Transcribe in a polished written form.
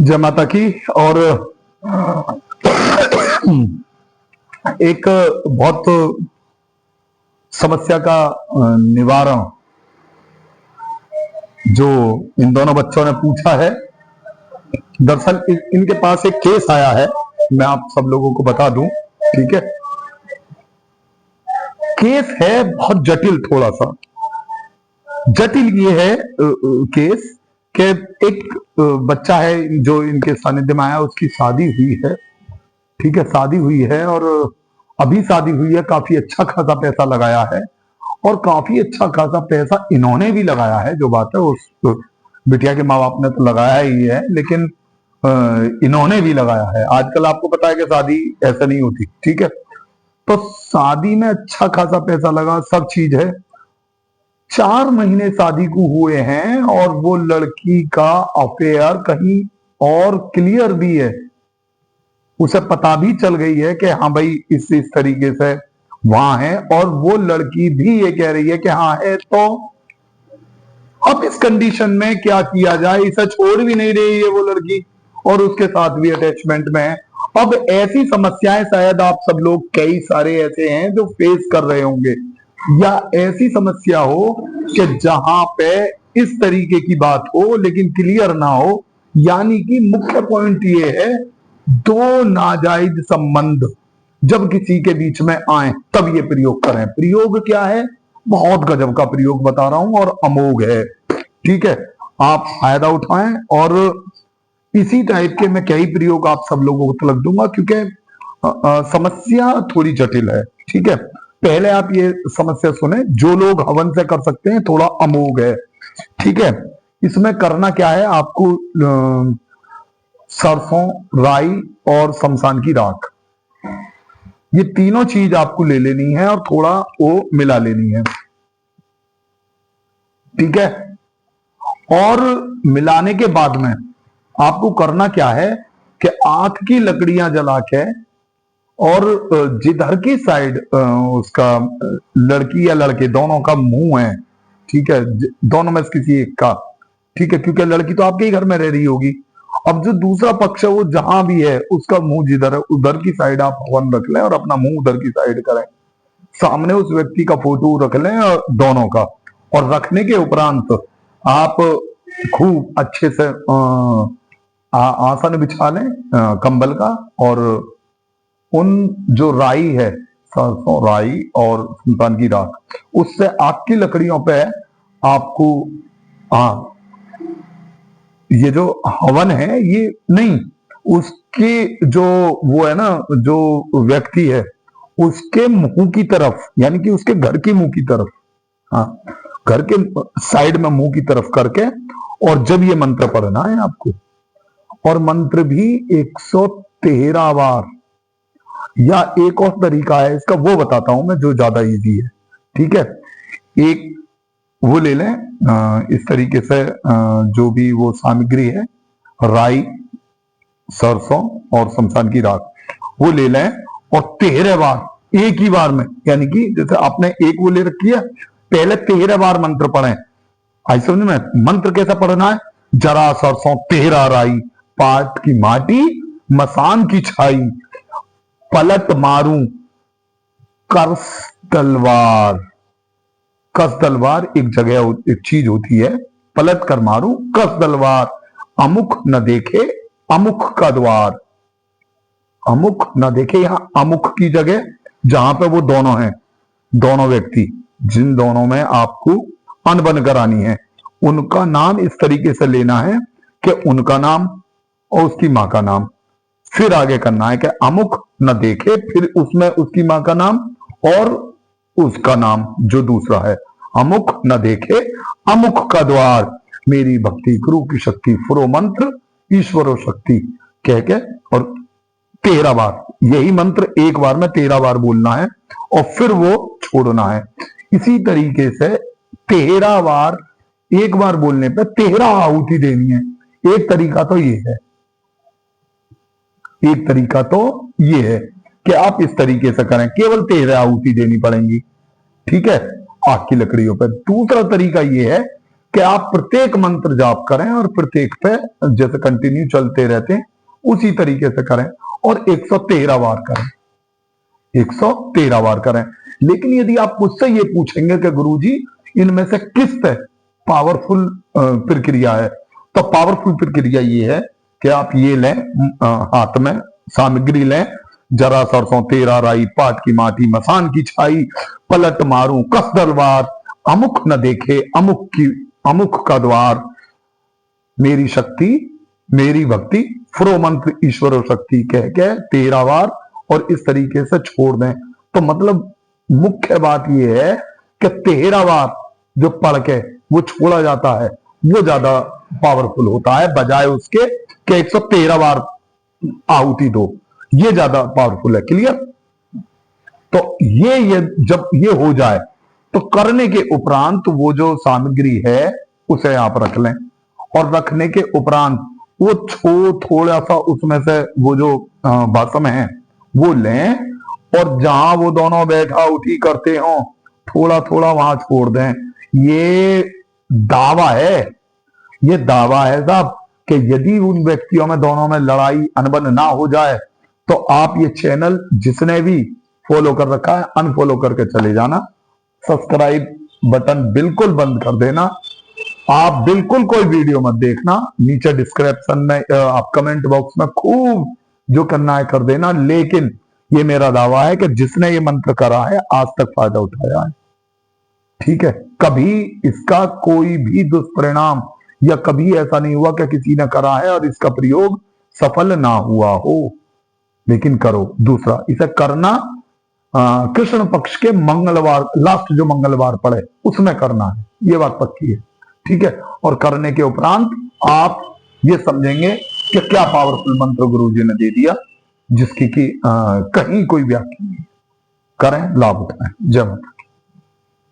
जय माता की। और एक बहुत समस्या का निवारण जो इन दोनों बच्चों ने पूछा है, दरअसल इनके पास एक केस आया है, मैं आप सब लोगों को बता दूं। ठीक है, केस है बहुत जटिल, थोड़ा सा जटिल ये है केस कि एक बच्चा है जो इनके सानिध्य में आया, उसकी शादी हुई है। ठीक है, शादी हुई है और अभी शादी हुई है, काफी अच्छा खासा पैसा लगाया है और काफी अच्छा खासा पैसा इन्होंने भी लगाया है। जो बात है, उस बिटिया के माँ बाप ने तो लगाया ही है, लेकिन इन्होंने भी लगाया है। आजकल आपको पता है कि शादी ऐसे नहीं होती। ठीक है, तो शादी में अच्छा खासा पैसा लगा, सब चीज है। 4 महीने शादी को हुए हैं और वो लड़की का अफेयर कहीं और क्लियर भी है, उसे पता भी चल गई है कि हाँ भाई इस तरीके से वहां है, और वो लड़की भी ये कह रही है कि हाँ है। तो अब इस कंडीशन में क्या किया जाए, इसे छोड़ भी नहीं रही है वो लड़की और उसके साथ भी अटैचमेंट में है। अब ऐसी समस्याएं शायद आप सब लोग कई सारे ऐसे हैं जो फेस कर रहे होंगे, या ऐसी समस्या हो कि जहां पे इस तरीके की बात हो लेकिन क्लियर ना हो। यानी कि मुख्य पॉइंट ये है, दो नाजायज संबंध जब किसी के बीच में आए तब ये प्रयोग करें। प्रयोग क्या है, बहुत गजब का प्रयोग बता रहा हूं और अमोघ है। ठीक है, आप फायदा उठाएं। और इसी टाइप के मैं कई प्रयोग आप सब लोगों को तलक दूंगा, क्योंकि समस्या थोड़ी जटिल है। ठीक है, पहले आप ये समस्या सुने, जो लोग हवन से कर सकते हैं, थोड़ा अमोघ है। ठीक है, इसमें करना क्या है, आपको सरसों, राई और शमशान की राख, ये तीनों चीज आपको ले लेनी है और थोड़ा वो मिला लेनी है। ठीक है, और मिलाने के बाद में आपको करना क्या है कि आंख की लकड़ियां जला के, और जिधर की साइड उसका लड़की या लड़के दोनों का मुंह है, ठीक है, दोनों में से किसी एक का, ठीक है, क्योंकि लड़की तो आपके ही घर में रह रही होगी। अब जो दूसरा पक्ष है वो जहां भी है, उसका मुंह जिधर है उधर की साइड आप हवन रख लें और अपना मुंह उधर की साइड करें। सामने उस व्यक्ति का फोटो रख लें दोनों का, और रखने के उपरांत आप खूब अच्छे से आसन बिछा लें कंबल का, और उन जो राई है, सरसों, राई और शमशान की राख, उससे आग की लकड़ियों पे आपको ये जो हवन है, ये नहीं, उसके जो वो है ना, जो व्यक्ति है उसके मुंह की तरफ, यानी कि उसके घर के मुंह की तरफ, हाँ, घर के साइड में मुंह की तरफ करके, और जब ये मंत्र पढ़ना है आपको, और मंत्र भी 113 बार, या एक और तरीका है इसका, वो बताता हूं मैं जो ज्यादा इजी है। ठीक है, एक वो ले लें इस तरीके से, जो भी वो सामग्री है, राई, सरसों और शमशान की राख, वो ले लें और 13 बार एक ही बार में, यानी कि जैसे आपने एक वो ले रखी है, पहले 13 बार मंत्र पढ़े। आई समझ में, मंत्र कैसा पढ़ना है, जरा सरसों तेरा राई, पाट की माटी मसान की छाई, पलट मारूं कर्स तलवार। कस तलवार एक जगह, एक चीज होती है, पलट कर मारूं कस तलवार, अमुख न देखे अमुख का द्वार। अमुख न देखे, यहां अमुख की जगह जहां पे वो दोनों हैं, दोनों व्यक्ति जिन दोनों में आपको अनबन करानी है, उनका नाम इस तरीके से लेना है कि उनका नाम और उसकी मां का नाम, फिर आगे करना है कि अमुक न देखे, फिर उसमें उसकी मां का नाम और उसका नाम जो दूसरा है, अमुक न देखे अमुक का द्वार, मेरी भक्ति गुरु की शक्ति, फुरो मंत्र ईश्वरो शक्ति कह के, और 13 बार यही मंत्र एक बार में 13 बार बोलना है, और फिर वो छोड़ना है। इसी तरीके से 13 बार, एक बार बोलने पे 13 आहुति देनी है। एक तरीका तो ये है, एक तरीका तो ये है कि आप इस तरीके से करें, केवल 13 आहुति देनी पड़ेंगी। ठीक है, आग की लकड़ियों पर। दूसरा तरीका ये है कि आप प्रत्येक मंत्र जाप करें और प्रत्येक पे जैसे कंटिन्यू चलते रहते हैं उसी तरीके से करें और 113 बार करें, 113 बार करें। लेकिन यदि आप मुझसे ये पूछेंगे कि गुरुजी इनमें से किस पे पावरफुल प्रक्रिया है, तो पावरफुल प्रक्रिया ये है कि आप ये लें, हाथ में सामग्री लें, जरा सरसों तेरा राई पाट की माटी मसान की छाई, पलट मारूं कस तलवार, अमुक न देखे अमुक का द्वार, मेरी शक्ति मेरी भक्ति, फ्रो मंत्र ईश्वर शक्ति कह के 13 बार और इस तरीके से छोड़ दें। तो मतलब मुख्य बात यह है कि 13 बार जो पढ़ के वो छोड़ा जाता है वो ज्यादा पावरफुल होता है बजाय उसके कि 113 बार आहुति दो, ये ज्यादा पावरफुल है। क्लियर? तो ये जब ये हो जाए तो करने के उपरांत वो जो सामग्री है उसे आप रख लें और रखने के उपरांत वो थोड़ा सा उसमें से वो जो भस्म है वो लें और जहां वो दोनों बैठा उठी करते हो थोड़ा थोड़ा वहां छोड़ दें। ये दावा है, ये दावा है साहब कि यदि उन व्यक्तियों में दोनों में लड़ाई अनबन ना हो जाए तो आप ये चैनल जिसने भी फॉलो कर रखा है अनफॉलो करके चले जाना, सब्सक्राइब बटन बिल्कुल बंद कर देना, आप बिल्कुल कोई वीडियो मत देखना, नीचे डिस्क्रिप्शन में आप कमेंट बॉक्स में खूब जो करना है कर देना। लेकिन ये मेरा दावा है कि जिसने ये मंत्र करा है आज तक फायदा उठाया है। ठीक है? कभी इसका कोई भी दुष्परिणाम या कभी ऐसा नहीं हुआ कि किसी ने करा है और इसका प्रयोग सफल ना हुआ हो। लेकिन करो। दूसरा, इसे करना कृष्ण पक्ष के मंगलवार, लास्ट जो मंगलवार पड़े उसमें करना है, ये बात पक्की है। ठीक है? और करने के उपरांत आप ये समझेंगे कि क्या पावरफुल मंत्र गुरुजी ने दे दिया जिसकी कि कहीं कोई व्याख्या नहीं। करें, लाभ उठाएं। जय माता।